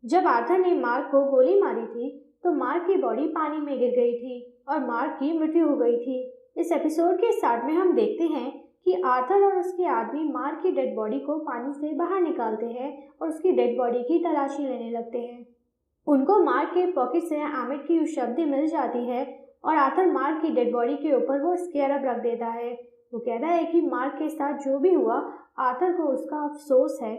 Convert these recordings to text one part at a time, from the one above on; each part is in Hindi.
जब आर्थर ने मार्क को गोली मारी थी तो मार्क की बॉडी पानी में गिर गई थी और मार्क की मृत्यु हो गई थी। इस एपिसोड के स्टार्ट में हम देखते हैं कि आर्थर और उसके आदमी मार्क की डेड बॉडी को पानी से बाहर निकालते हैं और उसकी डेड बॉडी की तलाशी लेने लगते हैं। उनको मार्क के पॉकेट से एमिट की शब्दी मिल जाती है और आर्थर मार्क की डेड बॉडी के ऊपर वो स्केरअप रख देता है। वो कहता है कि मार्क के साथ जो भी हुआ आर्थर को उसका अफसोस है।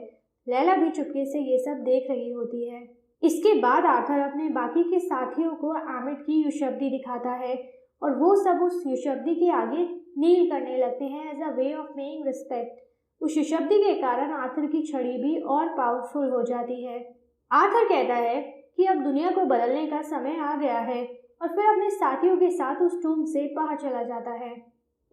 लैला भी चुपके से ये सब देख रही होती है। इसके बाद आर्थर अपने बाकी के साथियों को एमिट की युशब्दी दिखाता है और वो सब उस युशब्दी के आगे नील करने लगते हैं as a way of paying respect. उस युशब्दी के कारण आर्थर की छड़ी भी और पावरफुल हो जाती है। आर्थर कहता है कि अब दुनिया को बदलने का समय आ गया है और फिर अपने साथियों के साथ उस टूम से बाहर चला जाता है।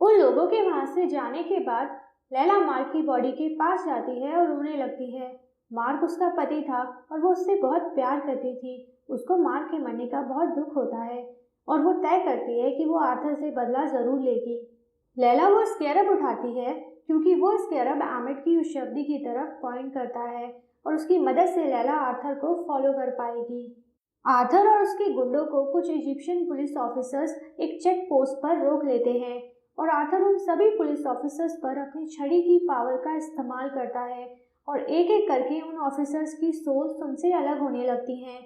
उन लोगों के वहां से जाने के बाद लैला मार्क की बॉडी के पास जाती है और रोने लगती है। मार्क उसका पति था और वो उससे बहुत प्यार करती थी। उसको मार्क के मरने का बहुत दुख होता है और वो तय करती है कि वो आर्थर से बदला जरूर लेगी। लैला वो स्केरअप उठाती है क्योंकि वो स्केरअप एमिट की उस शब्दी की तरफ पॉइंट करता है और उसकी मदद से लैला आर्थर को फॉलो कर पाएगी। आर्थर और उसके गुंडों को कुछ इजिप्शियन पुलिस ऑफिसर्स एक चेक पोस्ट पर रोक लेते हैं और आर्थर उन सभी पुलिस ऑफिसर्स पर अपनी छड़ी की पावर का इस्तेमाल करता है और एक एक करके उन ऑफिसर्स की सोल्स उनसे अलग होने लगती हैं।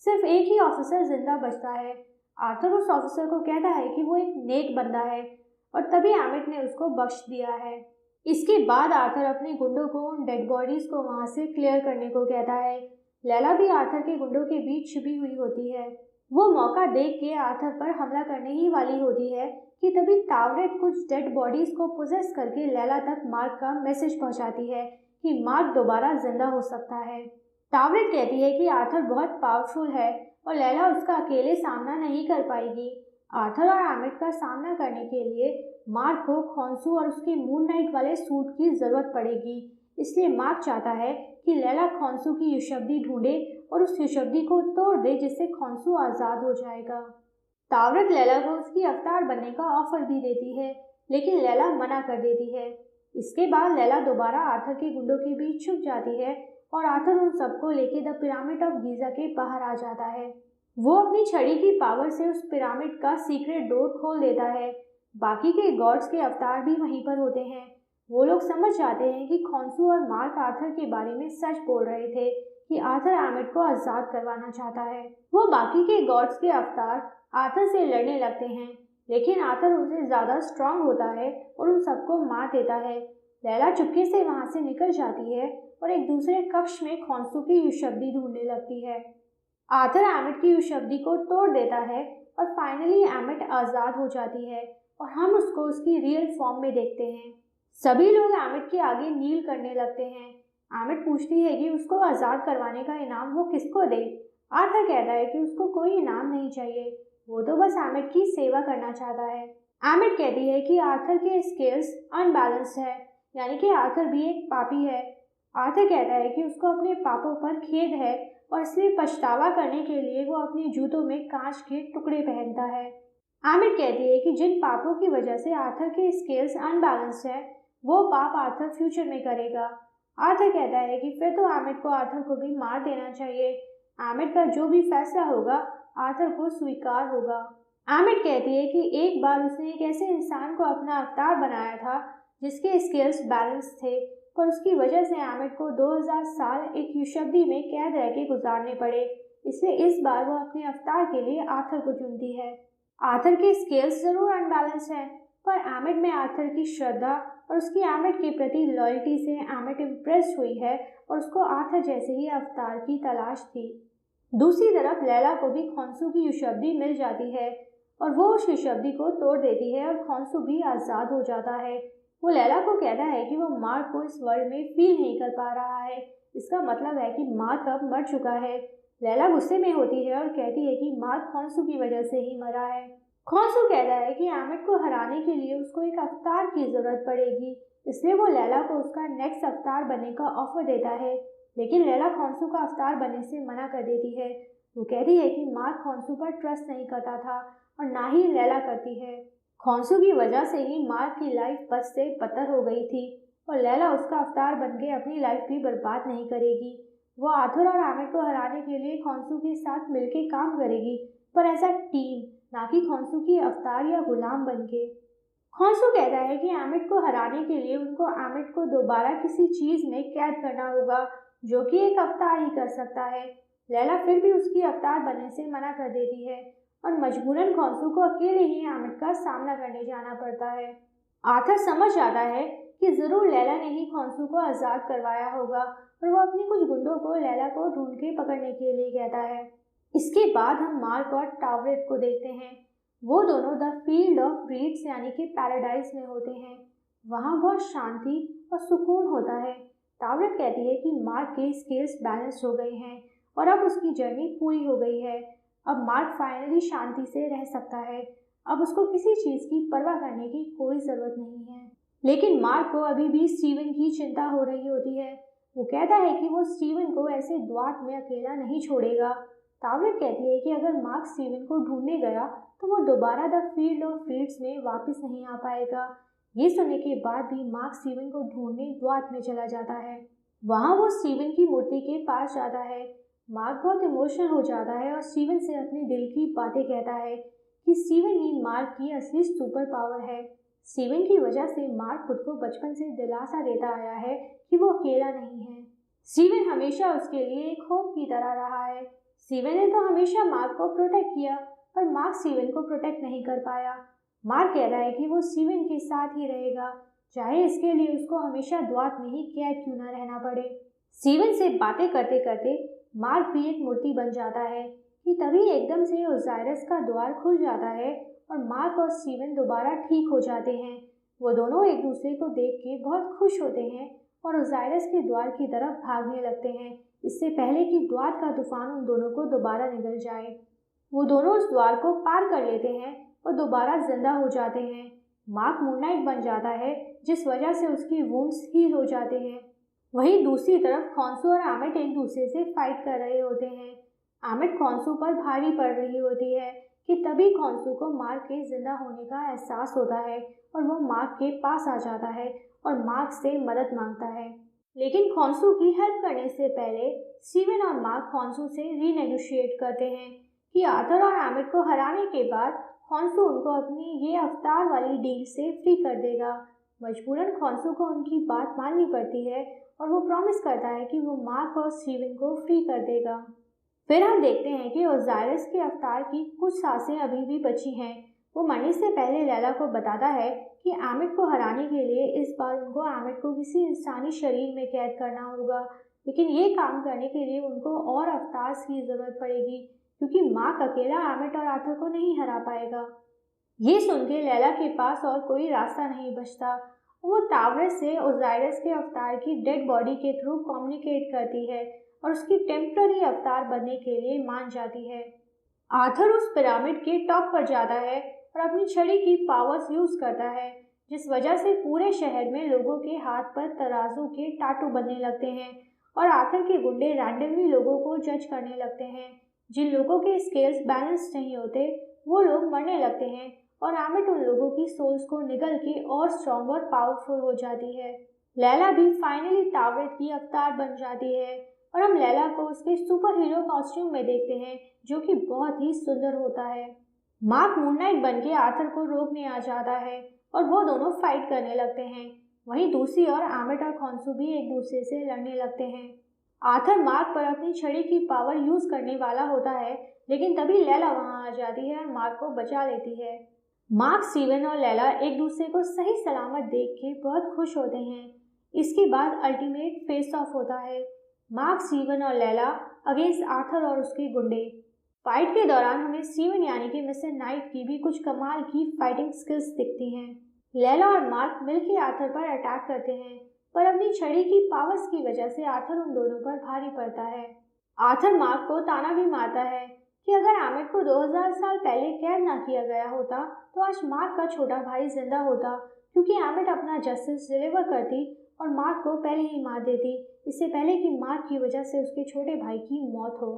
सिर्फ एक ही ऑफिसर जिंदा बचता है। आर्थर उस ऑफिसर को कहता है कि वो एक नेक बंदा है और तभी एमिट ने उसको बख्श दिया है। इसके बाद आर्थर अपने गुंडों को उन डेड बॉडीज को वहां से क्लियर करने को कहता है। लैला भी आर्थर के गुंडों के बीच छुपी हुई होती है। वो मौका देख के आर्थर पर हमला करने ही वाली होती है कि तभी तावरेट कुछ डेड बॉडीज को पोजेस करके लैला तक मार्क का मैसेज पहुंचाती है कि मार्क दोबारा जिंदा हो सकता है। तावरेट कहती है कि आर्थर बहुत पावरफुल है और लैला उसका अकेले सामना नहीं कर पाएगी। आर्थर और एमिट का सामना करने के लिए मार्क को खोंसू और उसके मून नाइट वाले सूट की जरूरत पड़ेगी। इसलिए मार्क चाहता है कि लैला खोंसू की युशब्दी ढूंढे और उस युशब्दी को तोड़ दे जिससे खोंसू आजाद हो जाएगा। तावरत लैला को उसकी अवतार बनने का ऑफर भी देती है लेकिन लैला मना कर देती है। इसके बाद लैला दोबारा आर्थर के गुंडों के बीच छुप जाती है और आर्थर उन सबको लेके द पिरामिड ऑफ गीजा के बाहर आ जाता है। वो अपनी छड़ी की पावर से उस पिरामिड का सीक्रेट डोर खोल देता है। बाकी के गॉड्स के अवतार भी वहीं पर होते हैं। वो लोग समझ जाते हैं कि खोंसू और मार्क आर्थर के बारे में सच बोल रहे थे कि आर्थर एमिट को आजाद करवाना चाहता है। वो बाकी के गॉड्स के अवतार आर्थर से लड़ने लगते हैं लेकिन आर्थर उनसे ज्यादा स्ट्रांग होता है और उन सबको मार देता है। लैला चुपके से वहां से निकल जाती है और एक दूसरे कक्ष में खोंसू की युशब्दी ढूंढने लगती है। आर्थर एमिट की युशब्दी को तोड़ देता है और फाइनली एमिट आजाद हो जाती है और हम उसको उसकी रियल फॉर्म में देखते हैं। सभी लोग एमिट के आगे नील करने लगते हैं। एमिट पूछती है कि उसको आजाद करवाने का इनाम वो किसको दे। आर्थर कहता है कि उसको कोई इनाम नहीं चाहिए, वो तो बस एमिट की सेवा करना चाहता है। एमिट कहती है कि आर्थर के स्केल्स अनबैलेंस्ड है, यानी कि आर्थर भी एक पापी है। आर्थर कहता है कि उसको अपने पापों पर खेद है और इसलिए पछतावा करने के लिए वो अपने जूतों में कांच के टुकड़े पहनता है। एमिट कहती है कि जिन पापों की वजह से आर्थर के स्केल्स अनबैलेंस्ड है वो पाप आर्थर फ्यूचर में करेगा। आर्थर कहता है कि फिर तो एमिट को आर्थर को भी मार देना चाहिए। एमिट का जो भी फैसला होगा आर्थर को स्वीकार होगा। एमिट कहती है कि एक बार उसने एक ऐसे इंसान को अपना अवतार बनाया था जिसके स्केल्स बैलेंस थे, पर उसकी वजह से एमिट को 2000 साल एक युशब्दी में कैद रह के गुजारने पड़े। इसलिए इस बार वो अपने अवतार के लिए आर्थर को चुनती है। आर्थर के स्केल्स जरूर अनबैलेंस हैं, पर एमिट में आर्थर की श्रद्धा और उसकी एमिट के प्रति लॉयल्टी से एमिट इम्प्रेस हुई है और उसको आर्थर जैसे ही अवतार की तलाश थी। दूसरी तरफ लैला को भी खोंसू की युशब्दी मिल जाती है और वो उस युशब्दी को तोड़ देती है और खोंसू भी आज़ाद हो जाता है। वो लैला को कहता है कि वो मार्क को इस वर्ल्ड में फील नहीं कर पा रहा है। इसका मतलब है कि मार्क अब मर चुका है। लैला गुस्से में होती है और कहती है कि मार्क खोंसू की वजह से ही मरा है। खोंसू कहता है कि एमिट को हराने के लिए उसको एक अवतार की जरूरत पड़ेगी, इसलिए वो लैला को उसका नेक्स्ट अवतार बनने का ऑफर देता है। लेकिन लैला खोंसू का अवतार बनने से मना कर देती है। वो कहती है कि मार्क खोंसू पर ट्रस्ट नहीं करता था और ना ही लैला करती है। खोंसू की वजह से ही मार्क की लाइफ बस से पत्थर हो गई थी और लैला उसका अवतार बन के अपनी लाइफ भी बर्बाद नहीं करेगी। वो आर्थर और एमिट को हराने के लिए खॉन्सू के साथ मिलकर काम करेगी, पर एज अ टीम, ना कि खॉन्सू की अवतार या गुलाम बनके। खॉन्सू कहता है कि एमिट को हराने के लिए उनको एमिट को दोबारा किसी चीज़ में कैद करना होगा, जो कि एक अवतार ही कर सकता है। लैला फिर भी उसकी अवतार बनने से मना कर देती है और मजबूरन खॉन्सू को अकेले ही एमिट का सामना करने जाना पड़ता है। आर्थर समझ जाता है कि ज़रूर लैला ने ही खॉन्सू को आज़ाद करवाया होगा और वो अपने कुछ गुंडों को लैला को ढूंढ के पकड़ने के लिए कहता है। इसके बाद हम मार्क और टावरेट को देखते हैं। वो दोनों द फील्ड ऑफ रीड्स यानी कि पैराडाइज में होते हैं। वहाँ बहुत शांति और सुकून होता है। टावरेट कहती है कि मार्क के स्केल्स बैलेंस हो गए हैं और अब उसकी जर्नी पूरी हो गई है। अब मार्क फाइनली शांति से रह सकता है। अब उसको किसी चीज़ की परवाह करने की कोई ज़रूरत नहीं है। लेकिन मार्क को अभी भी स्टीवन की चिंता हो रही होती है। वो कहता है कि वो स्टीवन को ऐसे द्वार में अकेला नहीं छोड़ेगा। टावरेट कहती है कि अगर मार्क स्टीवन को ढूंढने गया तो वो दोबारा द फील्ड ऑफ रीड्स में वापस नहीं आ पाएगा। ये सुनने के बाद भी मार्क स्टीवन को ढूंढने द्वार में चला जाता है। वहाँ वो स्टीवन की मूर्ति के पास जाता है। मार्क बहुत इमोशनल हो जाता है और स्टीवन से अपने दिल की बातें कहता है कि स्टीवन ही मार्क की असली सुपर पावर है। स्टीवन की वजह से मार्क खुद को बचपन से दिलासा देता आया है कि वो अकेला नहीं है। स्टीवन हमेशा उसके लिए एक होप की तरह रहा है। स्टीवन ने तो हमेशा मार्क को प्रोटेक्ट किया, पर मार्क स्टीवन को प्रोटेक्ट नहीं कर पाया। मार्क कह रहा है कि वो स्टीवन के साथ ही रहेगा, चाहे इसके लिए उसको हमेशा द्वार में ही कैद क्यों न रहना पड़े। स्टीवन से बातें करते करते मार्क भी एक मूर्ति बन जाता है कि तभी एकदम से ओजाइरस का द्वार खुल जाता है और मार्क और स्टीवन दोबारा ठीक हो जाते हैं। वो दोनों एक दूसरे को देख के बहुत खुश होते हैं और ओजाइरस के द्वार की तरफ भागने लगते हैं, इससे पहले कि द्वार का तूफान उन दोनों को दोबारा निगल जाए। वो दोनों उस द्वार को पार कर लेते हैं और दोबारा जिंदा हो जाते हैं। मार्क मूनलाइट बन जाता है, जिस वजह से उसकी वुंड्स हील हो जाते हैं। वहीं दूसरी तरफ खॉन्सू और एमिट एक दूसरे से फाइट कर रहे होते हैं। एमिट खॉन्सू पर भारी पड़ रही होती है कि तभी खॉन्सू को मार्क के जिंदा होने का एहसास होता है और वो मार्क के पास आ जाता है और मार्क से मदद मांगता है। लेकिन खॉन्सू की हेल्प करने से पहले स्टीवन और मार्क खॉन्सू से रीनेगोशिएट करते हैं कि आर्थर और एमिट को हराने के बाद खॉन्सू उनको अपनी ये अवतार वाली डील से फ्री कर देगा। मजबूरन खॉन्सू को उनकी बात माननी पड़ती है और वो प्रॉमिस करता है कि वो मार्क और स्टीवन को फ्री कर देगा। फिर हम देखते हैं कि ओजाइरस के अवतार की कुछ सांसें अभी भी बची हैं। वो मरने से पहले लैला को बताता है कि एमिट को हराने के लिए इस बार उनको एमिट को किसी इंसानी शरीर में कैद करना होगा, लेकिन ये काम करने के लिए उनको और अवतार की ज़रूरत पड़ेगी, क्योंकि मार्क अकेला एमिट और आर्थर को नहीं हरा पाएगा। ये सुन के लैला के पास और कोई रास्ता नहीं बचता। वो टावरेट से ओजाइरस के अवतार की डेड बॉडी के थ्रू कम्युनिकेट करती है और उसकी टेम्पररी अवतार बनने के लिए मान जाती है। आर्थर उस पिरामिड के टॉप पर जाता है और अपनी छड़ी की पावर्स यूज करता है, जिस वजह से पूरे शहर में लोगों के हाथ पर तराजू के टाटू बनने लगते हैं और आर्थर के गुंडे रैंडमली लोगों को जज करने लगते हैं। जिन लोगों के स्केल्स बैलेंस नहीं होते वो लोग मरने लगते हैं और एमिट उन लोगों की सोल्स को निगल के और स्ट्रॉन्ग और पावरफुल हो जाती है। लैला भी फाइनली टावरेट की अवतार बन जाती है और हम लैला को उसके सुपर हीरो कॉस्ट्यूम में देखते हैं, जो कि बहुत ही सुंदर होता है। मार्क मूनलाइट बन के आर्थर को रोकने आ जाता है और वो दोनों फाइट करने लगते हैं। वहीं दूसरी ओर एमिट और खॉन्सू भी एक दूसरे से लड़ने लगते हैं। आर्थर मार्क पर अपनी छड़ी की पावर यूज करने वाला होता है, लेकिन तभी लैला वहां आ जाती है और मार्क को बचा लेती है। मार्क, स्टीवन और लैला एक दूसरे को सही सलामत देख के बहुत खुश होते हैं। इसके बाद अल्टीमेट फेस ऑफ होता है, मार्क, स्टीवन और लैला अगेंस्ट आर्थर और उसके गुंडे। फाइट के दौरान हमें स्टीवन यानी कि मिस्टर नाइट की भी कुछ कमाल की फाइटिंग स्किल्स दिखती हैं। लैला और मार्क मिलकर आर्थर पर अटैक करते हैं, पर अपनी छड़ी की पावर्स की वजह से आर्थर उन दोनों पर भारी पड़ता है। आर्थर मार्क को ताना भी मारता है कि अगर एमिट को 2000 साल पहले कैद ना किया गया होता तो आज मार्क का छोटा भाई जिंदा होता, क्योंकि एमिट अपना जस्टिस डिलीवर करती और मार्क को पहले ही मार देती, इससे पहले कि मार्क की वजह से उसके छोटे भाई की मौत हो।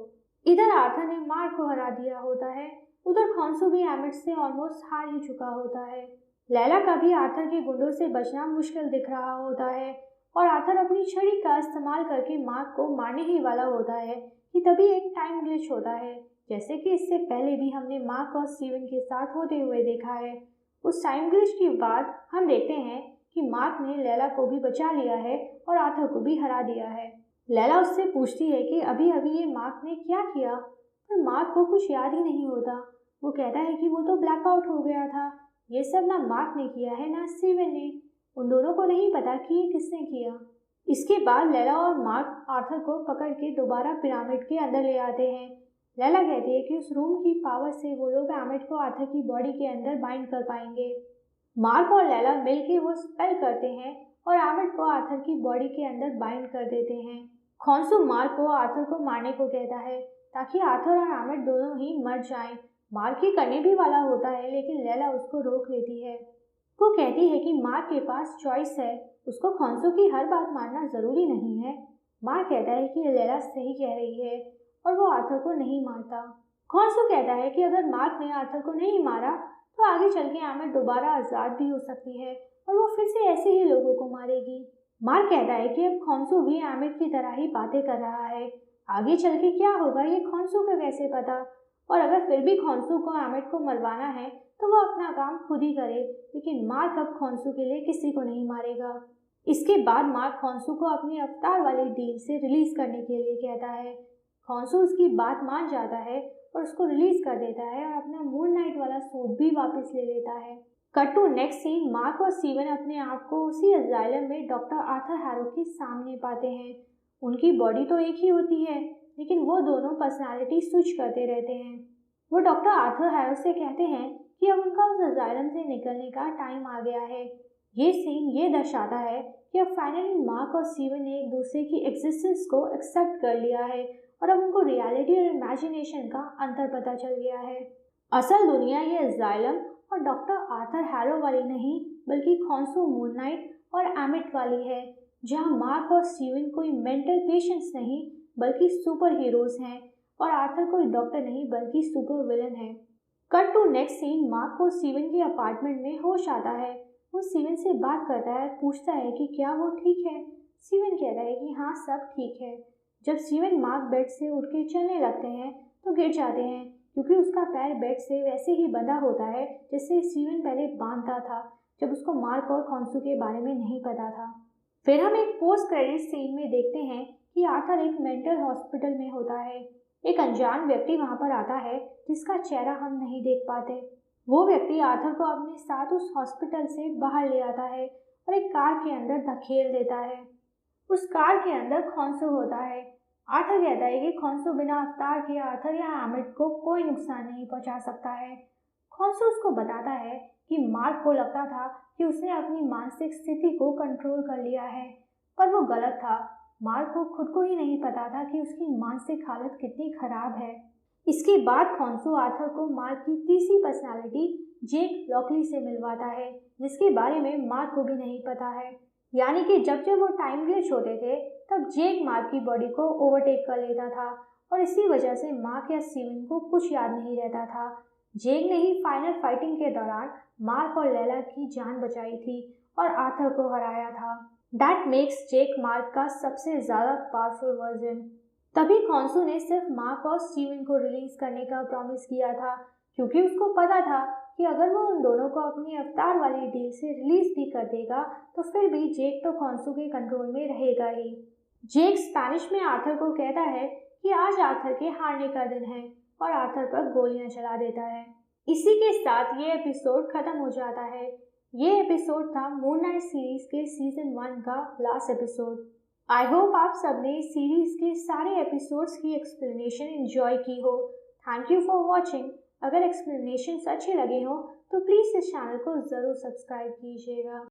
इधर आर्थर ने मार्क को हरा दिया होता है, उधर खॉन्सू भी एमिट से ऑलमोस्ट हार ही चुका होता है। लैला का भी आर्थर के गुंडों से बचना मुश्किल दिख रहा होता है और आर्थर अपनी छड़ी का इस्तेमाल करके मार्क को मारने ही वाला होता है कि तभी एक टाइम ग्लिच होता है, जैसे कि इससे पहले भी हमने मार्क और स्टीवन के साथ होते हुए देखा है। उस टाइम ग्लिच के बाद हम देखते हैं कि मार्क ने लैला को भी बचा लिया है और आर्थर को भी हरा दिया है। लैला उससे पूछती है कि अभी अभी ये मार्क ने क्या किया, पर मार्क को कुछ याद ही नहीं होता। वो कहता है कि वो तो ब्लैकआउट हो गया था। ये सब ना मार्क ने किया है ना स्टीवन ने। उन दोनों को नहीं पता कि ये किसने किया। इसके बाद लैला और मार्क आर्थर को पकड़ के दोबारा पिरामिड के अंदर ले आते हैं। लैला कहती है कि उस रूम की पावर से वो लोग एमिट को आर्थर की बॉडी के अंदर बाइंड कर पाएंगे। मार्क और लैला मिलकर वो स्पेल करते हैं और एमिट को आर्थर की बॉडी के अंदर बाइंड कर देते हैं। खॉन्सू मार्क को आर्थर को मारने को कहता है ताकि आर्थर और एमिट दोनों ही मर जाएं। मार्क ही करने भी वाला होता है, लेकिन लैला उसको रोक लेती है। वो कहती है कि मार्क के पास चॉइस है, उसको खॉन्सू की हर बात मानना ज़रूरी नहीं है। मार्क कहता है कि लैला सही कह रही है और वो आर्थर को नहीं मारता। खॉन्सू कहता है कि अगर मार्क ने आर्थर को नहीं मारा तो आगे चल के एमिट दोबारा आज़ाद भी हो सकती है और वो फिर से ऐसे ही लोगों को मारेगी। मार्क कहता है कि अब खॉन्सू भी एमिट की तरह ही बातें कर रहा है। आगे चल के क्या होगा ये खॉन्सू को कैसे पता, और अगर फिर भी खॉन्सू को एमिट को मरवाना है तो वो अपना काम खुद ही करे, लेकिन मार्क अब खॉन्सू के लिए किसी को नहीं मारेगा। इसके बाद मार्क खॉन्सू को अपनी अवतार वाली डील से रिलीज करने के लिए कहता है। खॉन्सू उसकी बात मान जाता है और उसको रिलीज कर देता है और अपना मून नाइट वाला सूट भी वापस ले लेता है। Cut to next scene, Mark और स्टीवन अपने आप को उसी अजाइलम में डॉक्टर आर्थर हैरो के सामने पाते हैं। उनकी बॉडी तो एक ही होती है, लेकिन वो दोनों पर्सनालिटी स्विच करते रहते हैं। वो डॉक्टर आर्थर हैरो से कहते हैं कि अब उनका उस अजाइलम से निकलने का टाइम आ गया है। ये सीन ये दर्शाता है कि अब फाइनली मार्क और स्टीवन ने एक दूसरे की एग्जिस्टेंस को एक्सेप्ट कर लिया है और अब उनको रियलिटी और इमेजिनेशन का अंतर पता चल गया है। असल दुनिया ये अजाइलम और डॉक्टर आर्थर हैरो वाली नहीं, बल्कि खॉन्सू, मून नाइट और एमिट वाली है, जहां मार्क और स्टीवन कोई मेंटल पेशेंट्स नहीं बल्कि सुपर हीरोज हैं और आर्थर कोई डॉक्टर नहीं बल्कि सुपर विलन है। Cut to next scene, Mark को स्टीवन के अपार्टमेंट में होश आता है। वो स्टीवन से बात करता है, पूछता है कि क्या वो ठीक है। स्टीवन कहता है कि हाँ सब ठीक है। जब स्टीवन मार्क बेड से उठ के चलने लगते हैं तो गिर जाते हैं, क्योंकि उसका पैर बेड से वैसे ही बंधा होता है जैसे स्टीवन पहले बांधता था जब उसको मार्क और खॉन्सू के बारे में नहीं पता था। फिर हम एक पोस्ट क्रेडिट सीन में देखते हैं कि आर्थर एक मेंटल हॉस्पिटल में होता है। एक अनजान व्यक्ति वहां पर आता है जिसका चेहरा हम नहीं देख पाते। वो व्यक्ति आर्थर को अपने साथ उस हॉस्पिटल से बाहर ले आता है और एक कार के अंदर धकेल देता है। उस कार के अंदर खॉन्सू होता है। आर्थर कहता है कि खॉन्सू बिना अवतार के आर्थर या एमिट को कोई नुकसान नहीं पहुंचा सकता है। खॉन्सू उसको बताता है कि मार्क को लगता था कि उसने अपनी मानसिक स्थिति को कंट्रोल कर लिया है, पर वो गलत था। मार्क को खुद को ही नहीं पता था कि उसकी मानसिक हालत कितनी खराब है। इसके बाद खॉन्सू आर्थर को मार्क की तीसरी पर्सनालिटी जेक लॉकली से मिलवाता है, जिसके बारे में मार्क को भी नहीं पता है। यानी कि जब जब वो टाइम ग्लिच होते थे तब जेक मार्क की बॉडी को ओवरटेक कर लेता था और इसी वजह से मार्क या स्टीवन को कुछ याद नहीं रहता था। जेक ने ही फाइनल फाइटिंग के दौरान मार्क और लैला की जान बचाई थी और आर्थर को हराया था। दैट मेक्स जेक मार्क का सबसे ज़्यादा पावरफुल वर्जन। तभी खॉन्सू ने सिर्फ मार्क और स्टीवन को रिलीज करने का प्रॉमिस किया था, क्योंकि उसको पता था कि अगर वो उन दोनों को अपनी अवतार वाली डील से रिलीज भी कर देगा तो फिर भी जेक तो खॉन्सू के कंट्रोल में रहेगा ही। जेक स्पेनिश में आर्थर को कहता है कि आज आर्थर के हारने का दिन है और आर्थर पर गोलियां चला देता है। इसी के साथ ये एपिसोड खत्म हो जाता है। ये एपिसोड था मून नाइट सीरीज के सीजन 1 का लास्ट एपिसोड। आई होप आप सबने इस सीरीज के सारे एपिसोड्स की एक्सप्लेनेशन एंजॉय की हो। Thank you for watching. अगर एक्सप्लेनेशन अच्छे लगे हो तो प्लीज़ इस चैनल को ज़रूर सब्सक्राइब कीजिएगा।